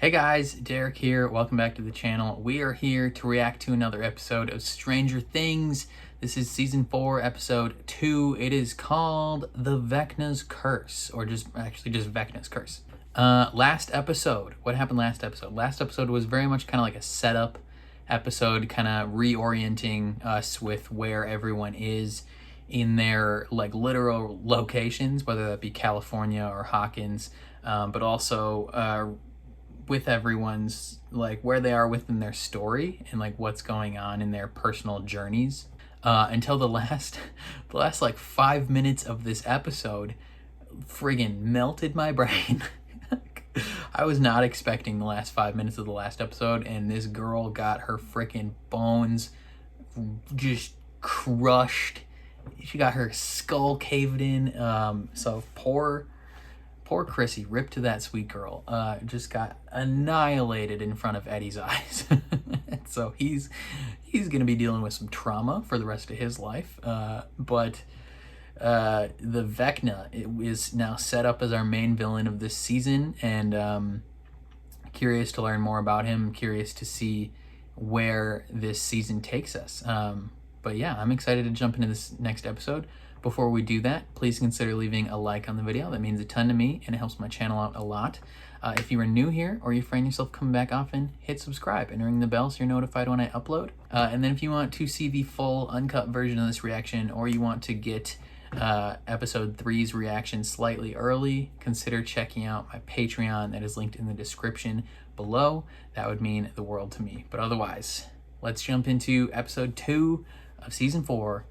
Hey guys, Derek here. Welcome back to the channel. We are here to react to another episode of Stranger Things. This is season 4, episode 2. It is called The Vecna's Curse, or just Vecna's Curse. Last episode, what happened last episode? Last episode was very much kind of like a setup episode, kind of reorienting us with where everyone is in their like literal locations, whether that be California or Hawkins, but also with everyone's like where they are within their story and like what's going on in their personal journeys until the last like 5 minutes of this episode friggin' melted my brain. I was not expecting the last 5 minutes of the last episode, and this girl got her freaking bones just crushed. She got her skull caved in. So poor Chrissy, rip to that sweet girl, just got annihilated in front of Eddie's eyes. So he's gonna be dealing with some trauma for the rest of his life. But the Vecna is now set up as our main villain of this season, and curious to learn more about him, curious to see where this season takes us. But yeah, I'm excited to jump into this next episode. Before we do that, please consider leaving a like on the video. That means a ton to me and it helps my channel out a lot. If you are new here or you find yourself coming back often, hit subscribe and ring the bell so you're notified when I upload. And then if you want to see the full uncut version of this reaction, or you want to get episode 3's reaction slightly early, consider checking out my Patreon that is linked in the description below. That would mean the world to me. But otherwise, let's jump into episode 2 of season 4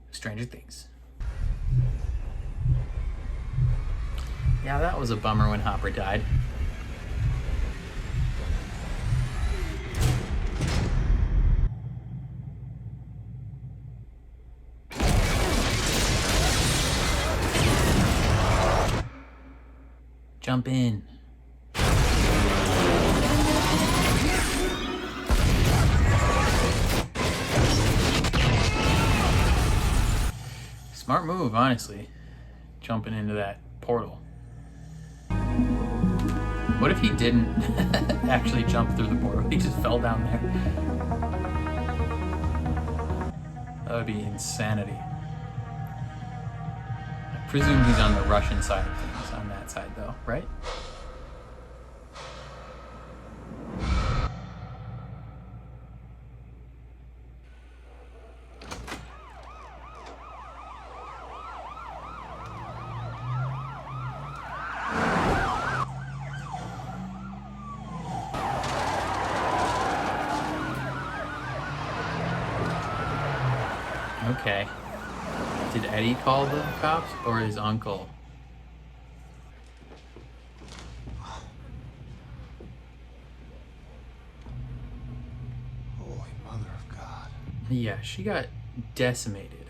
of Stranger Things. Yeah, that was a bummer when Hopper died. Jump in. Smart move, honestly. Jumping into that portal. What if he didn't actually jump through the portal? He just fell down there. That would be insanity. I presume he's on the Russian side of things, on that side though, right? Okay. Did Eddie call the cops or his uncle? Holy Mother of God. Yeah, she got decimated.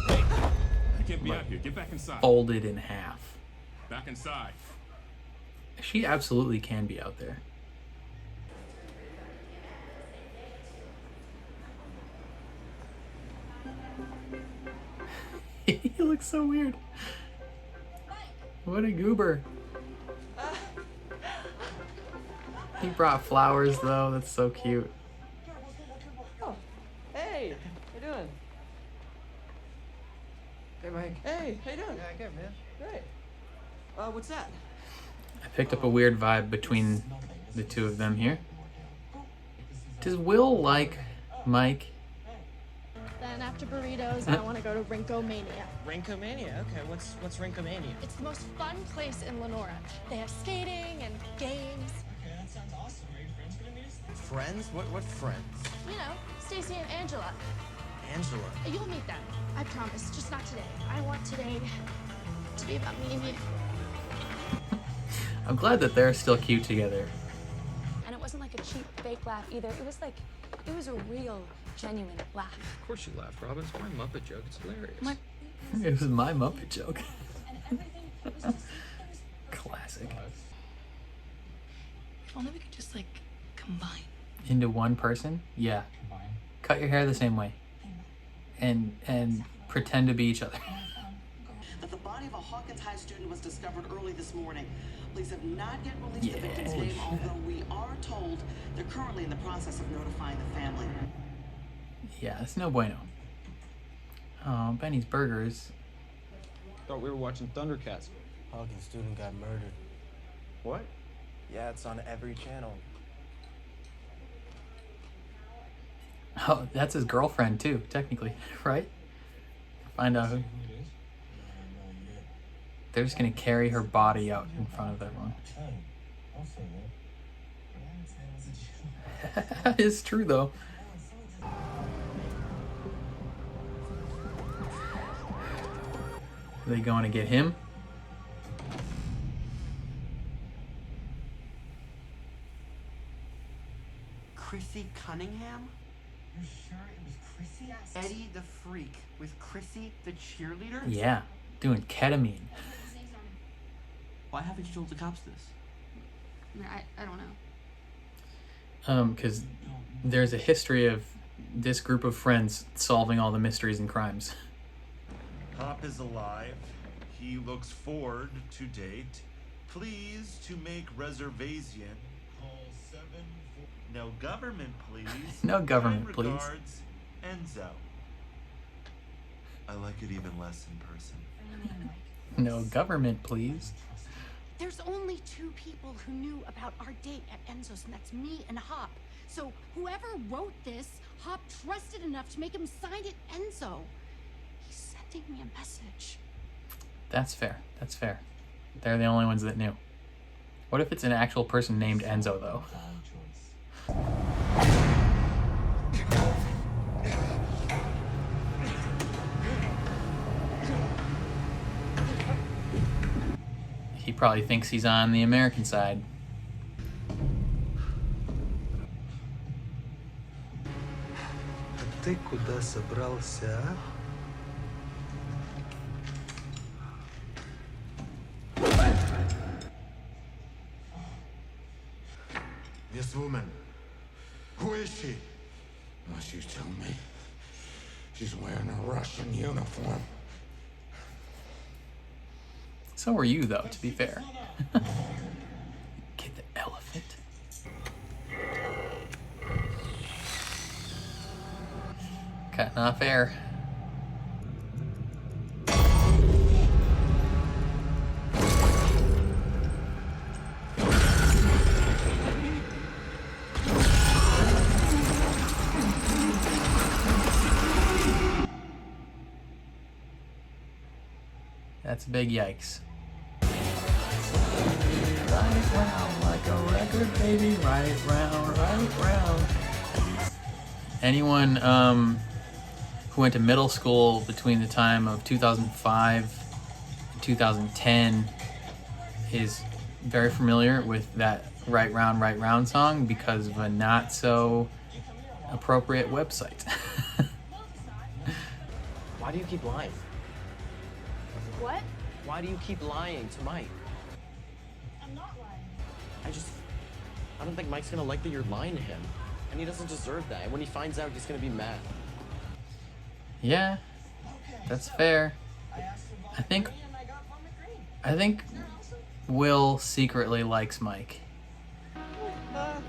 Hey, you can't be out here. Get back inside. Folded in half. Back inside. She absolutely can be out there. He looks so weird. What a goober. He brought flowers though, that's so cute. Oh, hey, how you doing? Hey, Mike. Hey, how you doing? Yeah, good, man. Great. What's that? I picked up a weird vibe between the two of them here. Does Will like Mike? Then after burritos, I want to go to Rinkomania. Rinkomania. Okay, what's Rinkomania? It's the most fun place in Lenora. They have skating and games. Okay, that sounds awesome. Are your friends gonna meet us? Friends? What friends? You know, Stacy and Angela. Angela. You'll meet them. I promise. Just not today. I want today to be about me and you. I'm glad that they're still cute together. And it wasn't like a cheap fake laugh either. It was a real, genuine laugh. Of course you laugh, Robin. It's my Muppet joke. It's hilarious. It was my Muppet joke. Classic. If only we could just like combine. Into one person? Yeah. Cut your hair the same way. And pretend to be each other. That the body body of a Hawkins High student was discovered early this morning. Police have not yet released the victim's name, although we are told they're currently in the process of notifying the family. Yeah, it's no bueno. Oh, Benny's Burgers. Thought we were watching Thundercats. Hawkins student got murdered. What? Yeah, it's on every channel. Oh, that's his girlfriend too, technically, right? Find out who. They're just gonna carry her body out in front of everyone. It's true though. Are they going to get him? Chrissy Cunningham? You're sure it was Chrissy? Eddie the Freak with Chrissy the cheerleader? Yeah, doing ketamine. Why haven't you told the cops this? I don't know. Because there's a history of this group of friends solving all the mysteries and crimes. Hop is alive. He looks forward to date. Please to make reservation. Call 7. No government, please. No government, Kind please. regards, Enzo. I like it even less in person. No government, please. There's only 2 people who knew about our date at Enzo's, and that's me and Hop. So whoever wrote this, Hop trusted enough to make him sign it Enzo. He's sending me a message. That's fair. That's fair. They're the only ones that knew. What if it's an actual person named Enzo, though? He probably thinks he's on the American side. Ты куда собрался, а? This woman. Who is she? Unless you tell me. She's wearing a Russian uniform. So are you, though, to be fair. Get the elephant. Cutting off air. That's a big yikes. Right round like a record, baby. Right round, right round. Anyone who went to middle school between the time of 2005 and 2010 is very familiar with that right round song because of a not so appropriate website. Why do you keep lying? What? Why do you keep lying to Mike? I'm not lying. I don't think Mike's gonna like that you're lying to him. And he doesn't deserve that. And when he finds out, he's gonna be mad. Yeah, that's fair. I think Will secretly likes Mike. I'm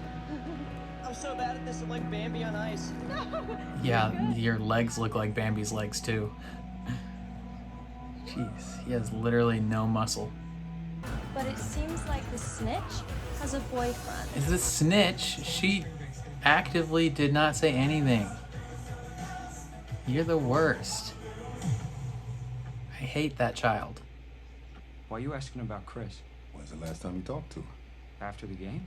so bad at this, I'm like Bambi on ice. Yeah, your legs look like Bambi's legs too. Jeez, he has literally no muscle. But it seems like the snitch has a boyfriend. Is this snitch? She actively did not say anything. You're the worst. I hate that child. Why are you asking about Chris? When's the last time you talked to her? After the game?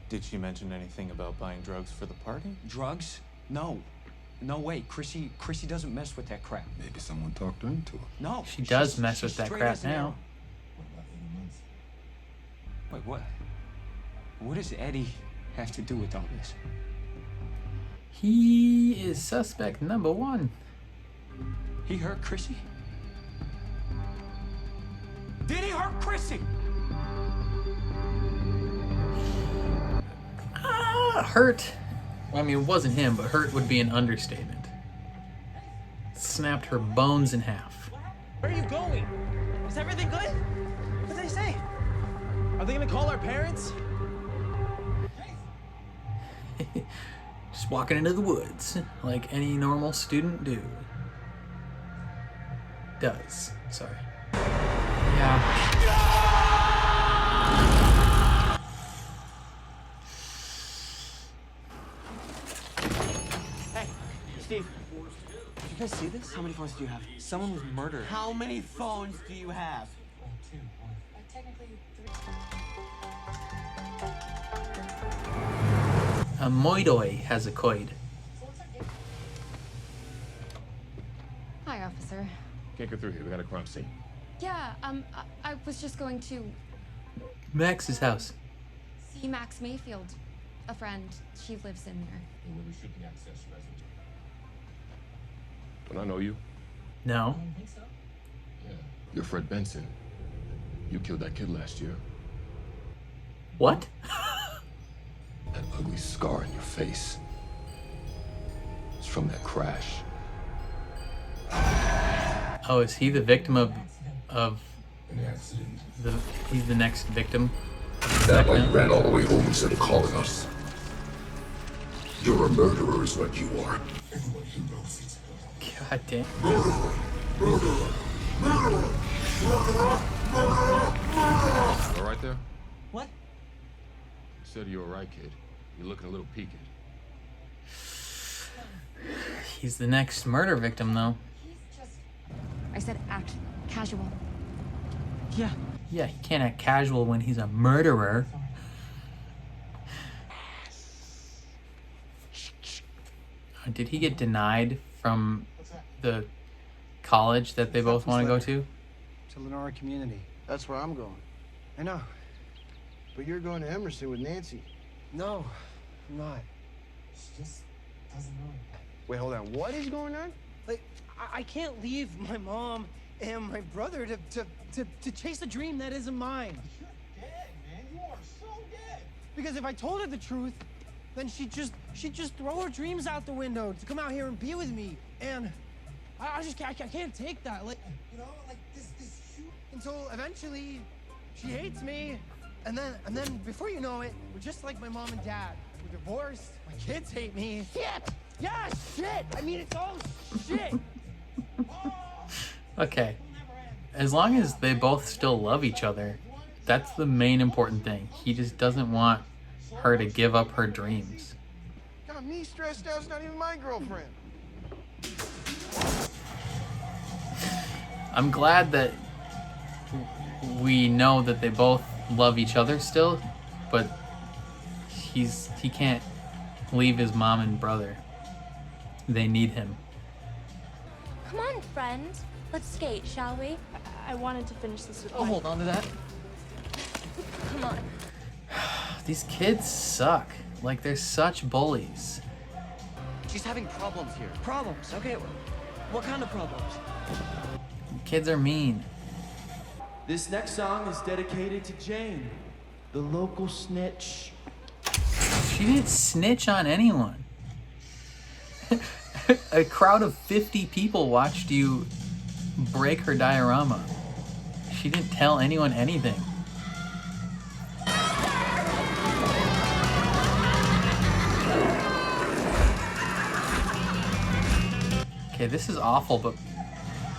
Did she mention anything about buying drugs for the party? Drugs? No. No way. Chrissy doesn't mess with that crap. Maybe someone talked her into it. No. She does mess she's with that straight crap as an now. arrow. Wait, what? What does Eddie have to do with all this? He is suspect number 1. He hurt Chrissy? Did he hurt Chrissy? Hurt. Well, I mean, it wasn't him, but hurt would be an understatement. snapped her bones in half. Where are you going? Is everything good? What did they say? Are they gonna call our parents? Just walking into the woods like any normal student does. Sorry. Yeah. Hey, Steve. Did you guys see this? How many phones do you have? Someone was murdered. How many phones do you have? Technically, 3. A moidoi has a coid. Hi, officer. Can't go through here. We got a crime scene. Yeah, I was just going to Max's house. see Max Mayfield, a friend. She lives in there. We shouldn't access residence. Don't I know you? No. Yeah. You're Fred Benson. You killed that kid last year. What? That ugly scar in your face. It's from that crash. Oh, is he the victim of An accident. he's the next victim? That boy ran all the way home instead of calling us. You're a murderer is what you are. Everyone here knows it. God damn. All right there? What? You said you were all right, kid. You're looking a little peaked. He's the next murder victim, though. I said act casual. Yeah. Yeah, he can't act casual when he's a murderer. Did he get denied from the college that they both want to go to? To Lenora Community. That's where I'm going. I know. But you're going to Emerson with Nancy. No, I'm not. She just doesn't know. Wait, hold on. What is going on? Like, I can't leave my mom and my brother to chase a dream that isn't mine. You're dead, man. You are so dead. Because if I told her the truth, then she'd just throw her dreams out the window to come out here and be with me. And I can't take that. Like, You know, like this huge. until eventually she hates me, and then before you know it, we're just like my mom and dad. We're divorced. My kids hate me. Shit. Yeah, shit. I mean, it's all shit. Okay. As long as they both still love each other, that's the main important thing. He just doesn't want her to give up her dreams. Got me stressed out. It's not even my girlfriend. I'm glad that we know that they both love each other still, but he can't leave his mom and brother. They need him. Come on, friend. Let's skate, shall we? I wanted to finish this with I'll hold on to that. Come on. These kids suck. Like, they're such bullies. She's having problems here. Problems? Okay. What kind of problems? Kids are mean. This next song is dedicated to Jane, the local snitch. She didn't snitch on anyone. A crowd of 50 people watched you break her diorama. She didn't tell anyone anything. Okay, this is awful, but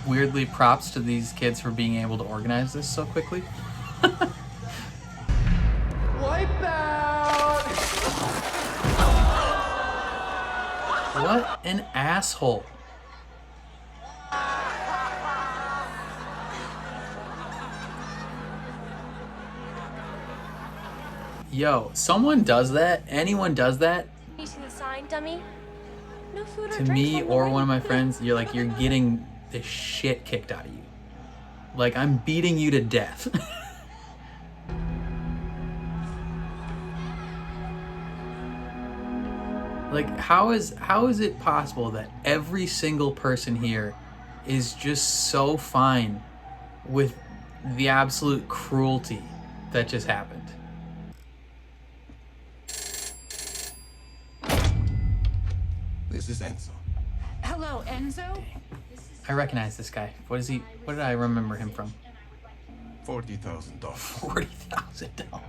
weirdly props to these kids for being able to organize this so quickly. Wipe out! What an asshole. Yo, someone does that? Anyone does that? You see the sign, dummy? No food or To drinks me on the or way. one of my friends, you're like, you're getting the shit kicked out of you. Like, I'm beating you to death. Like, how is it possible that every single person here is just so fine with the absolute cruelty that just happened? This is Enzo. Hello, Enzo? I recognize this guy. What is he? What did I remember him from? $40,000. $40,000.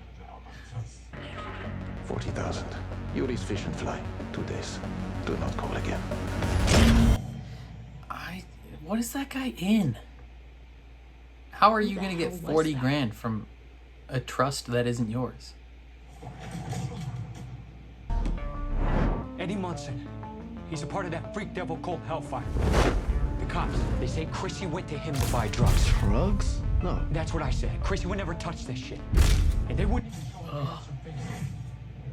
40,000. Yuri's fish and fly. 2 days. Do not call again. What is that guy in? How are you gonna get 40 grand from a trust that isn't yours? Eddie Munson. He's a part of that freak devil called Hellfire. The cops, they say Chrissy went to him to buy drugs. Drugs? No. That's what I said. Chrissy would never touch this shit. And they would...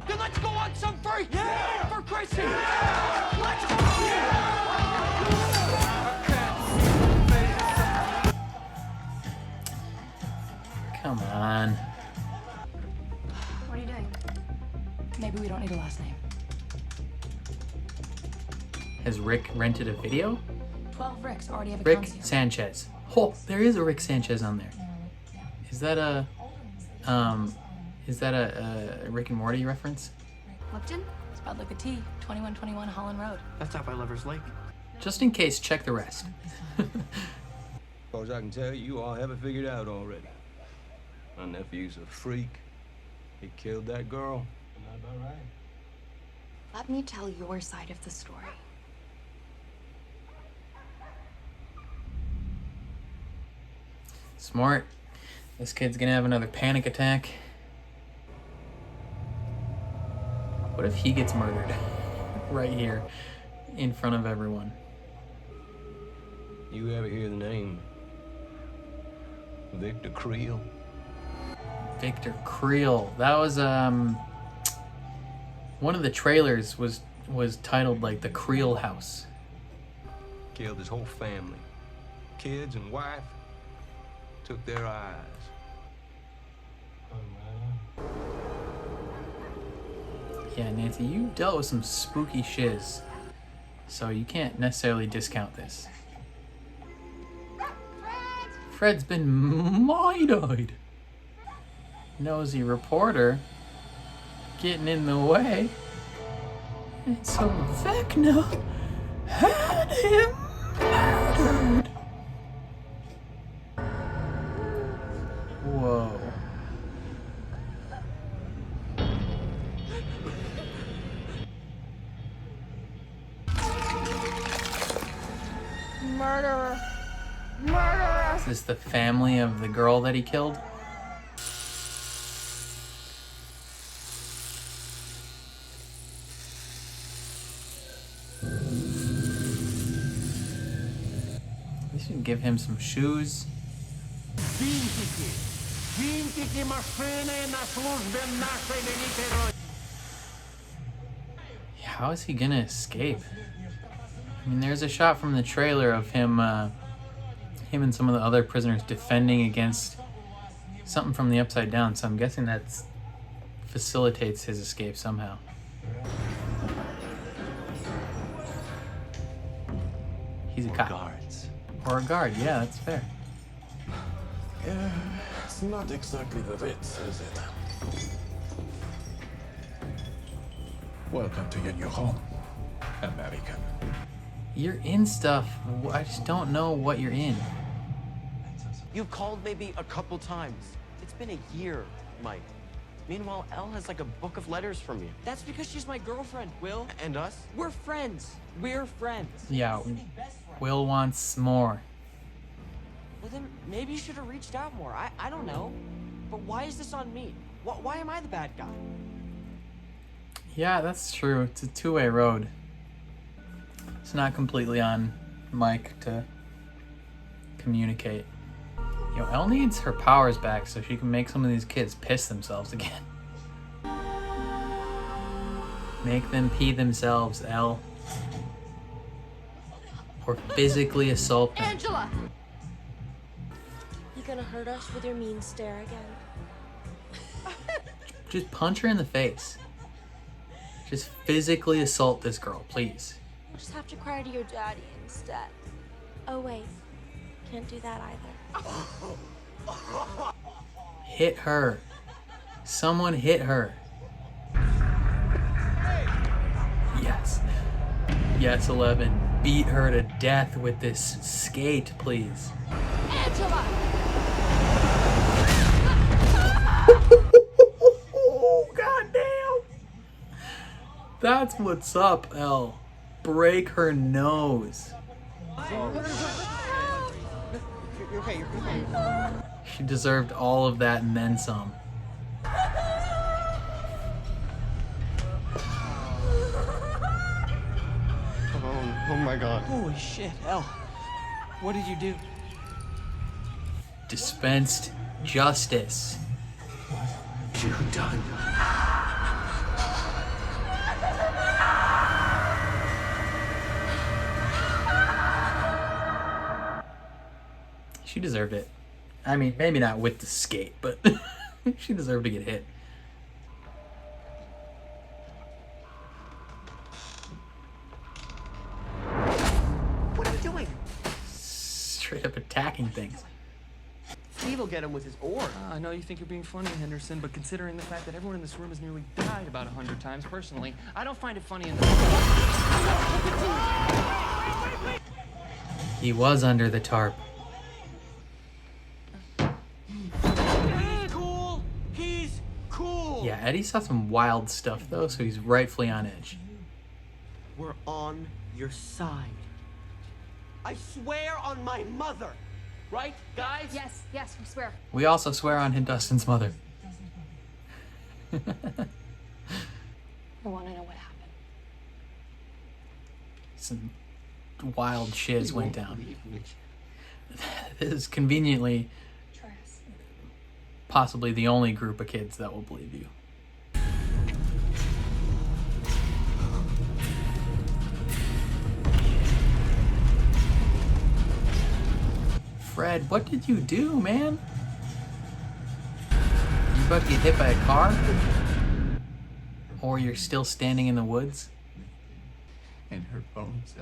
Then let's go on some freak! Yeah! For Chrissy! Yeah! Let's go! Come on. What are you doing? Maybe we don't need a last name. Has Rick rented a video? 12 Ricks already have Rick accounts here. Sanchez. Oh, there is a Rick Sanchez on there. Is that a Rick and Morty reference? Lipton? Spelled like a T. 2121 Holland Road. That's out by Lover's Lake. Just in case, check the rest. As far as I can tell, you all have it figured out already. My nephew's a freak. He killed that girl. Not about right. Let me tell your side of the story. Smart. This kid's gonna have another panic attack. What if he gets murdered right here in front of everyone? You ever hear the name Victor Creel? Victor Creel. That was one of the trailers was titled like the Creel House. Killed his whole family. Kids and wife. Took their eyes. Yeah, Nancy, you dealt with some spooky shiz, so you can't necessarily discount this. Fred's been mighty-eyed. Nosy reporter getting in the way. And so Vecna had him murdered. Whoa. Murderer. Murderer. Is this the family of the girl that he killed? We should give him some shoes. How is he gonna escape? I mean, there's a shot from the trailer of him and some of the other prisoners defending against something from the Upside Down, so I'm guessing that facilitates his escape somehow. He's a cop. Guards. Or a guard, yeah, that's fair. Yeah, it's not exactly the Ritz, is it? Welcome to your new home, American. You're in stuff. I just don't know what you're in. You've called maybe a couple times. It's been a year, Mike. Meanwhile, Elle has like a book of letters from you. That's because she's my girlfriend, Will. And us? We're friends. We're friends. Yeah, Will wants more. Well, then maybe you should have reached out more. I don't know. But why is this on me? Why am I the bad guy? Yeah, that's true. It's a two-way road. It's not completely on Mike to communicate. You know, Elle needs her powers back so she can make some of these kids piss themselves again. Make them pee themselves, Elle. Or physically assault them. Angela! You gonna hurt us with your mean stare again? Just punch her in the face. Just physically assault this girl, please. We'll just have to cry to your daddy instead. Oh wait, can't do that either. Hit her. Someone hit her. Yes. Yes, 11. Beat her to death with this skate, please. Angela! Oh, goddamn! That's what's up, Elle. Break her nose. You're okay, you're okay. She deserved all of that and then some. Oh my god. Holy shit, Elle. What did you do? Dispensed justice. You done? She deserved it. I mean, maybe not with the skate, but she deserved to get hit. What are you doing? Straight up attacking things. Steve will get him with his oar. I know you think you're being funny, Henderson, but considering the fact that everyone in this room has nearly died about 100 times personally, I don't find it funny in the... He was under the tarp. He's cool. He's cool. Yeah, Eddie saw some wild stuff though, so he's rightfully on edge. We're on your side. I swear on my mother. Right, guys? Yes, yes, we swear. We also swear on Dustin's mother. I want to know what happened. Some wild shiz went down. This is conveniently possibly the only group of kids that will believe you. Fred, what did you do, man? You about to get hit by a car? Or you're still standing in the woods? And her bones,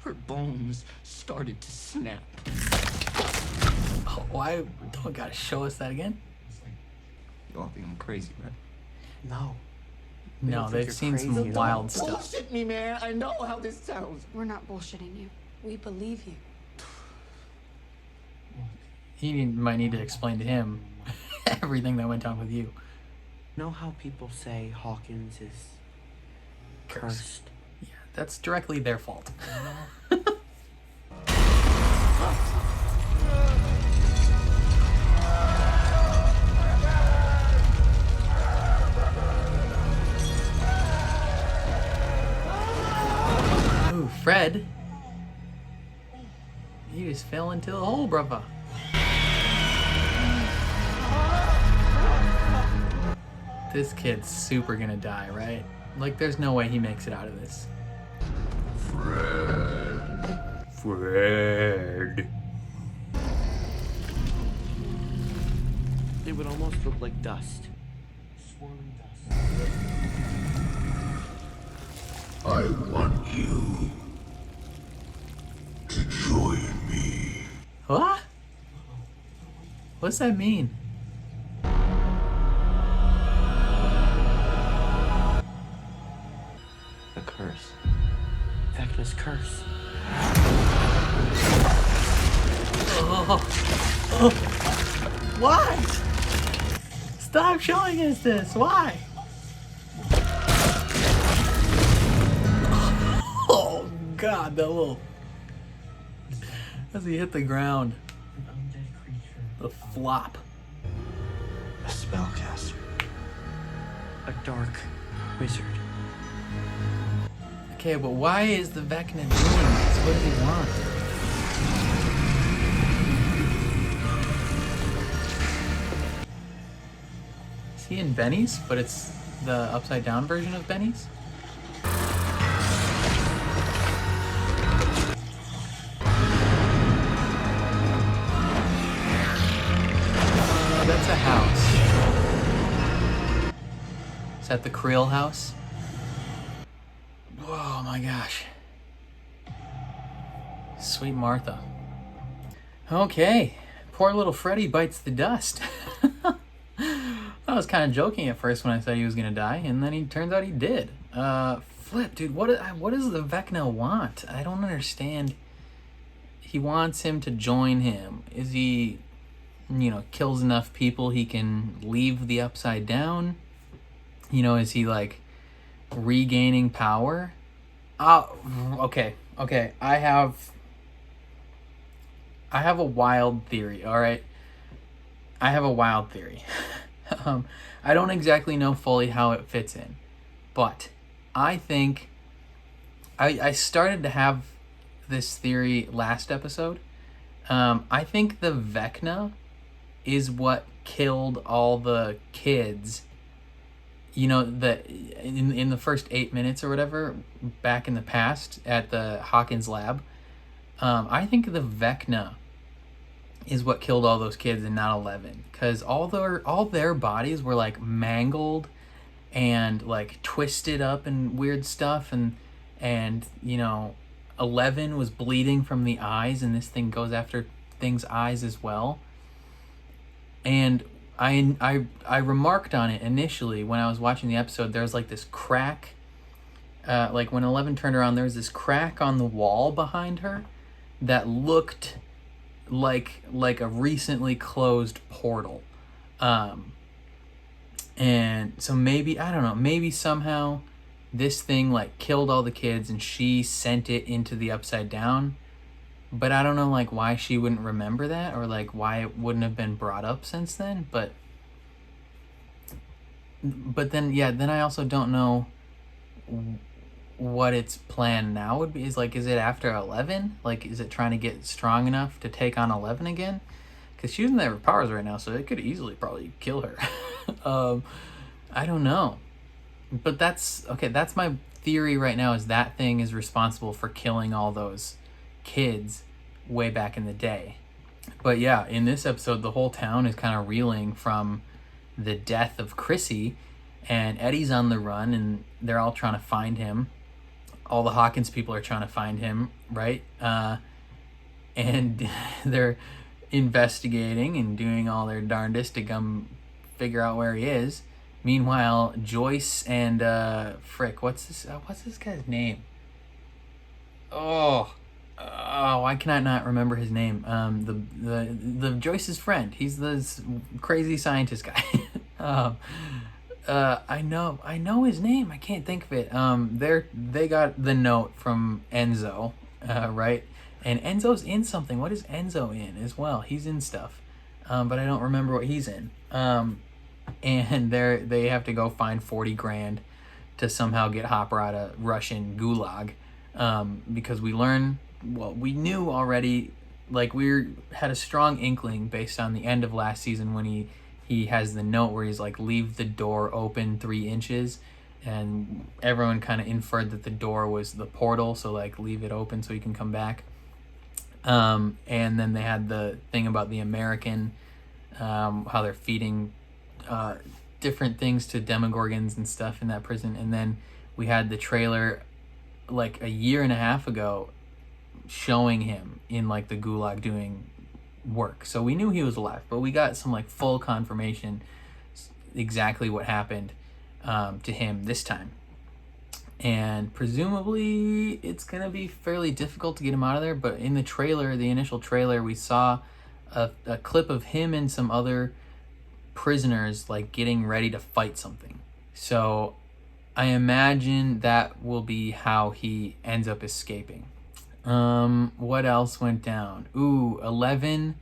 her bones started to snap. Oh, why don't gotta show us that again? You all think I'm crazy, right? No. No, they've seen some wild stuff. Bullshit me, man. I know how this sounds. We're not bullshitting you. We believe you. You might need to explain to him everything that went on with you. Know how people say Hawkins is cursed? Yeah, that's directly their fault. Ooh, Fred. You just fell into the hole, brother. This kid's super gonna die, right? Like, there's no way he makes it out of this. Fred. It would almost look like dust. Swirling dust. I want you to join me. What? What's that mean? The curse. Vecna's curse. Oh. Why? Stop showing us this. Why? Oh God, that little... As he hit the ground. The flop. A spellcaster. A dark wizard. Okay, but why is the Vecna doing this? What does he want? Is he in Benny's? But it's the upside down version of Benny's? That's a house. Is that the Creel house? Oh my gosh. Sweet Martha. Okay. Poor little Freddy bites the dust. I was kind of joking at first when I said he was going to die, and then he turns out he did. flip, dude. What does the Vecna want? I don't understand. He wants him to join him. Is he, kills enough people he can leave the Upside Down? Is he like regaining power? Okay. I have a wild theory. All right. I have a wild theory. I don't exactly know fully how it fits in, but I think I started to have this theory last episode. I think the Vecna is what killed all the kids. In the first 8 minutes or whatever, back in the past at the Hawkins lab. I think the Vecna is what killed all those kids and not 11, because all their bodies were like mangled and like twisted up and weird stuff, and 11 was bleeding from the eyes, and this thing goes after things' eyes as well. And I remarked on it initially when I was watching the episode. There's like this crack, like when 11 turned around, there was this crack on the wall behind her that looked like a recently closed portal. And so maybe, I don't know, maybe somehow this thing like killed all the kids and she sent it into the Upside Down. But I don't know like why she wouldn't remember that, or like why it wouldn't have been brought up since then. But then, yeah, then I also don't know what its plan now would be. Is it after 11? Like, is it trying to get strong enough to take on 11 again? Because she doesn't have her powers right now, so it could easily probably kill her. I don't know. But that's my theory right now, is that thing is responsible for killing all those kids way back in the day. But yeah, in this episode, the whole town is kind of reeling from the death of Chrissy, and Eddie's on the run, and they're all trying to find him. All the Hawkins people are trying to find him, right? And they're investigating and doing all their darndest to come figure out where he is. Meanwhile, Joyce and what's this guy's name? Why can I not remember his name? The Joyce's friend. He's this crazy scientist guy. I know his name. I can't think of it. They got the note from Enzo, right? And Enzo's in something. What is Enzo in as well? He's in stuff, but I don't remember what he's in. And they have to go find 40 grand to somehow get Hopper out of Russian gulag, because we knew already, like had a strong inkling based on the end of last season when he has the note where he's like, leave the door open 3 inches, and everyone kind of inferred that the door was the portal, so like leave it open so he can come back. And then they had the thing about the American, how they're feeding different things to Demogorgons and stuff in that prison. And then we had the trailer like a year and a half ago showing him in like the gulag doing work, so we knew he was alive, but we got some like full confirmation exactly what happened to him this time. And presumably it's gonna be fairly difficult to get him out of there, but in the trailer, the initial trailer, we saw a clip of him and some other prisoners like getting ready to fight something. So I imagine that will be how he ends up escaping. What else went down? 11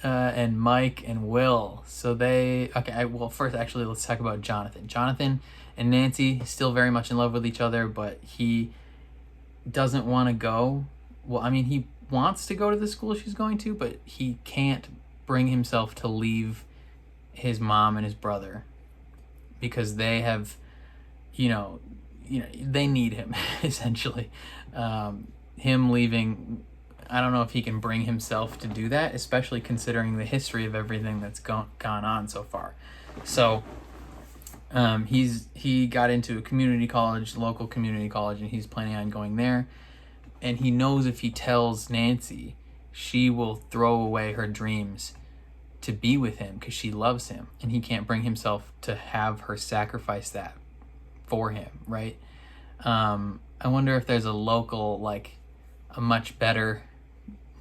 and Mike and Will. So first actually let's talk about Jonathan. Jonathan and Nancy still very much in love with each other, but he doesn't want to go. Well, I mean, he wants to go to the school she's going to, but he can't bring himself to leave his mom and his brother because they have, they need him essentially. Him leaving, I don't know if he can bring himself to do that, especially considering the history of everything that's gone on so far. So he got into a local community college, and he's planning on going there. And he knows if he tells Nancy, she will throw away her dreams to be with him because she loves him, and he can't bring himself to have her sacrifice that for him, right? I wonder if there's a local, like a much better,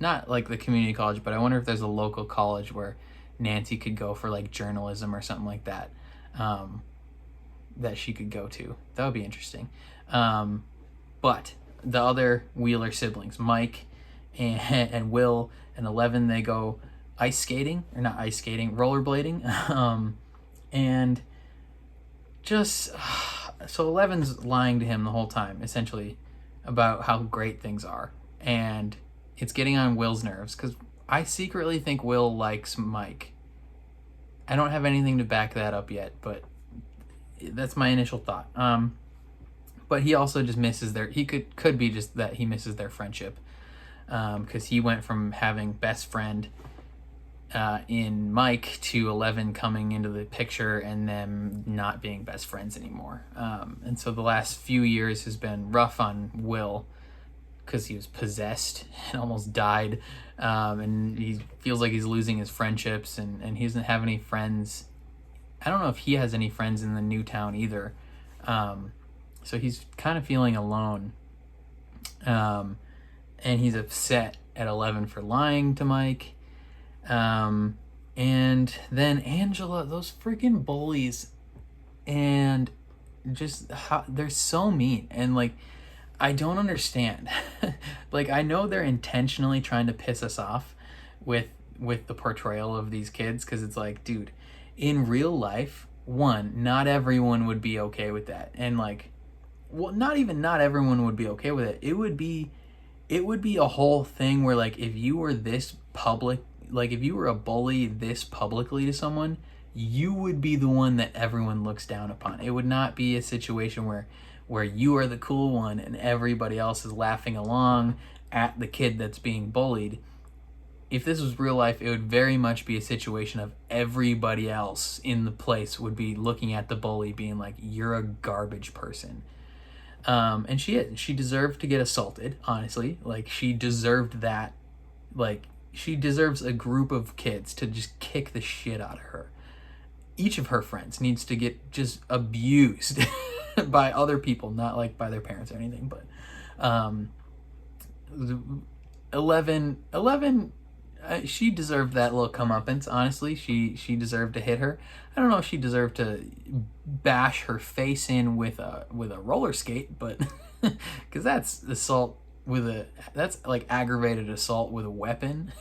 not like the community college, but I wonder if there's a local college where Nancy could go for like journalism or something like that, that she could go to. That would be interesting. But the other Wheeler siblings, Mike and Will and 11, they go ice skating, or not ice skating, rollerblading. And just, so 11's lying to him the whole time, essentially, about how great things are. And it's getting on Will's nerves, because I secretly think Will likes Mike. I don't have anything to back that up yet, but that's my initial thought. But he also just misses he could be just that he misses their friendship, because he went from having best friend in Mike to 11 coming into the picture and them not being best friends anymore. And so the last few years has been rough on Will, because he was possessed and almost died, and he feels like he's losing his friendships, and he doesn't have any friends. I don't know if he has any friends in the new town either. So he's kind of feeling alone. And he's upset at 11 for lying to Mike. And then Angela, those freaking bullies, and just how they're so mean. And like, I don't understand. Like, I know they're intentionally trying to piss us off with the portrayal of these kids, because it's like, dude, in real life, one, not everyone would be okay with that. And like, well, not everyone would be okay with it. It would be a whole thing where, like, if you were this public, like if you were a bully this publicly to someone, you would be the one that everyone looks down upon. It would not be a situation where you are the cool one and everybody else is laughing along at the kid that's being bullied. If this was real life, it would very much be a situation of everybody else in the place would be looking at the bully being like, you're a garbage person. And she deserved to get assaulted, honestly. Like, she deserved that. Like, she deserves a group of kids to just kick the shit out of her. Each of her friends needs to get just abused by other people, not like by their parents or anything. But 11, she deserved that little comeuppance. Honestly, she deserved to hit her. I don't know if she deserved to bash her face in with a roller skate, but because that's like aggravated assault with a weapon.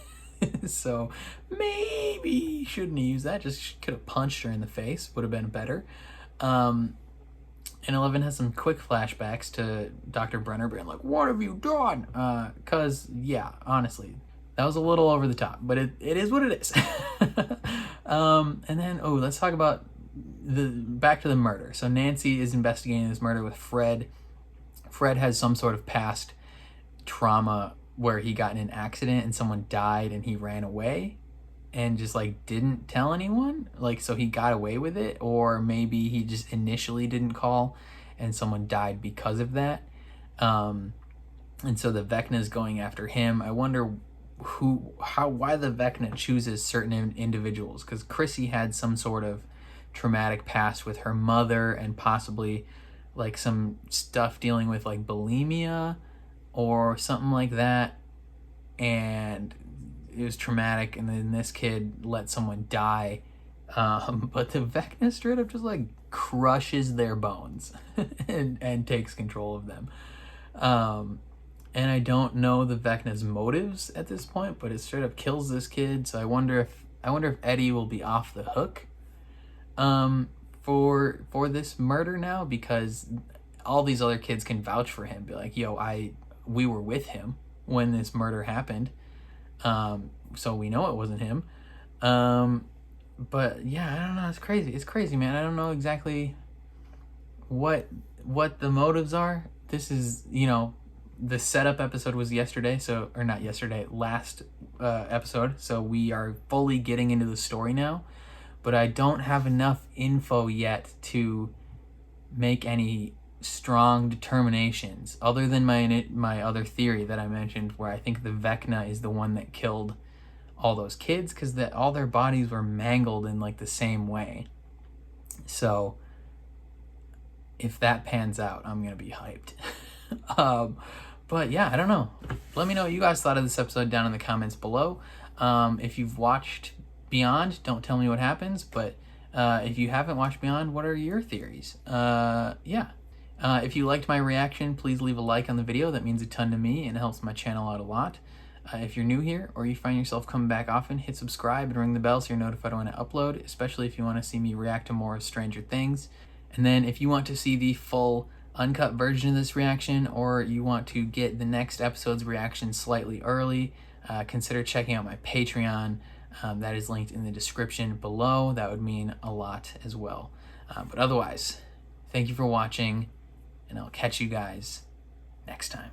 So maybe shouldn't have used that. Just could have punched her in the face. Would have been better. And 11 has some quick flashbacks to Dr. Brenner being like, "What have you done?" Because yeah, honestly, that was a little over the top, but it is what it is. And then, let's talk about back to the murder. So Nancy is investigating this murder with Fred. Fred has some sort of past trauma where he got in an accident and someone died and he ran away and just like didn't tell anyone. Like, so he got away with it, or maybe he just initially didn't call and someone died because of that. And so the Vecna is going after him. I wonder why the Vecna chooses certain individuals, because Chrissy had some sort of traumatic past with her mother and possibly like some stuff dealing with like bulimia or something like that, and it was traumatic, and then this kid let someone die, but the Vecna straight up just like crushes their bones and takes control of them. And I don't know the Vecna's motives at this point, but it straight up kills this kid. So I wonder if Eddie will be off the hook for this murder now, because all these other kids can vouch for him, be like, yo, we were with him when this murder happened, so we know it wasn't him. But yeah, I don't know, it's crazy, man. I don't know exactly what the motives are. This is, the setup episode was yesterday, or not yesterday, last episode, so we are fully getting into the story now, but I don't have enough info yet to make any strong determinations other than my other theory that I mentioned, where I think the Vecna is the one that killed all those kids, because all their bodies were mangled in like the same way. So if that pans out, I'm gonna be hyped. But yeah, I don't know. Let me know what you guys thought of this episode down in the comments below. If you've watched Beyond, don't tell me what happens, but if you haven't watched Beyond, what are your theories? Yeah. If you liked my reaction, please leave a like on the video. That means a ton to me and helps my channel out a lot. If you're new here or you find yourself coming back often, hit subscribe and ring the bell so you're notified when I upload, especially if you want to see me react to more Stranger Things. And then if you want to see the full uncut version of this reaction, or you want to get the next episode's reaction slightly early, consider checking out my Patreon. That is linked in the description below. That would mean a lot as well. But otherwise, thank you for watching, and I'll catch you guys next time.